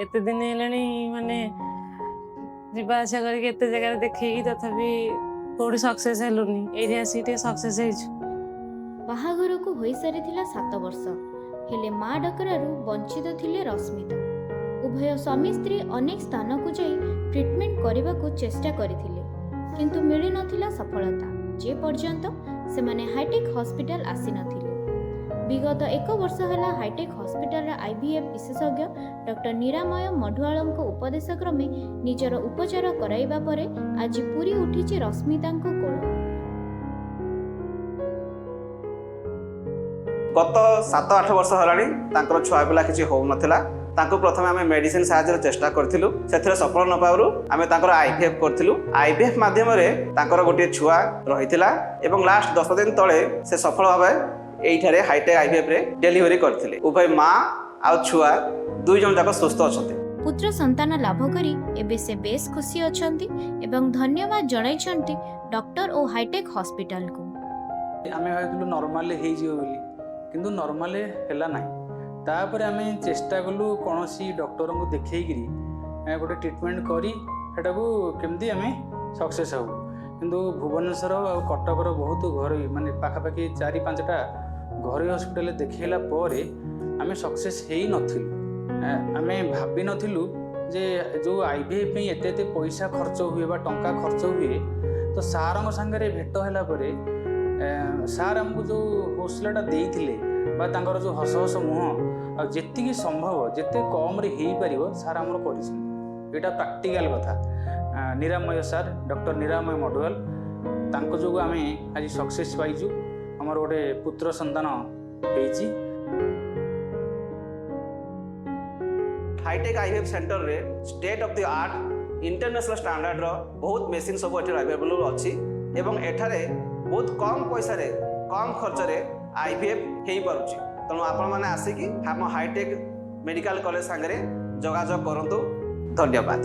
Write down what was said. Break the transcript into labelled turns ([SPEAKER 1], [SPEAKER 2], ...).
[SPEAKER 1] एते दिन हेलाणी माने जीवा आशा करके एते जगह देखी तथापि कोठी सक्सेस हेलुनी एरिया आसी सक्सेस हेछु
[SPEAKER 2] बाहाघर को होई सारी 7 वर्ष हेले माँ डकरारू वंचित थिले रश्मिता। उभय स्वामी स्त्री अनेक स्थान को जाई ट्रीटमेंट करने को चेष्टा करथिले किंतु मिली नथिला सफलता जे पर्यंत से माने हाईटेक हॉस्पिटल आसी नथिले। विगत 1 वर्ष है हाईटेक हॉस्पिटल आईवीएफ विशेषज्ञ डॉक्टर निरामय मढुआल उपदेश क्रमे निजर उपचार कराइबा परे आज पूरी उठिछि रश्मिता कोल।
[SPEAKER 3] गत 7-8 वर्ष है छुआ पिला किसी हो नाला प्रथम आम मेडिसिन साहाय्य चेष्टा करूँ से सफल न पावर आम आईवीएफ करूँ। आईवीएफ मध्यम गोटे छुआ रही लास्ट 10 दिन तले से सफल भाव ये हाईटेक आईवीएफ रे डेलीवरी करथिले। उभय माँ आ छुआ दुई जन जाक सुस्थ अच्छा
[SPEAKER 2] पुत्र संतान लाभ करी एबे से बेस खुशी अछंती एवं धन्यवाद जणाइछंती डॉक्टर और हाईटेक हॉस्पिटल को।
[SPEAKER 4] आमे भाबिलु नॉर्मल हे जियो बोली किंतु नॉर्मल हैला नाही तापर आमे चेष्टा कलु कोनोसी डॉक्टर को देखैगिरी गोटे ट्रीटमेंट करी हेटा को केमदी आमे सक्सेस हो किंतु भुवनेश्वर और कटकर बहुत घर माने पाखापाखि 4-5टा घर हॉस्पिटल देखैला परे आमे सक्सेस हेई नथिलु। आमे भाबी नथिलु जे जो आईवीएफ पे एते एते पैसा खर्च हुए बा टंका खर्च हुए तो सारंग संगे भेट होला परे सार हमको जो हौसलाटा देइथिले बा तांकर जो हस हस मुह जेतिकी संभव जेते कम रे हेई परिबो सार हमर करिसन एटा प्रैक्टिकल कथा। निरामय सार डॉक्टर निरामय मढुआल तांको जो आमे आज सक्सेस पाइजु हमर गोटे पुत्र संतान हेइची।
[SPEAKER 3] हाईटेक आईवीएफ सेंटर रे state of the art international standard रो बहुत मेसिन सब अवेलेबल अच्छी एवं एठारे बहुत कम पैसा रे कम खर्च रे आईवीएफ हेई पारुची। तेणु आपण माने आसिकी हम हाईटेक मेडिकल कॉलेज संगे जोगाजोग करंतु। धन्यवाद।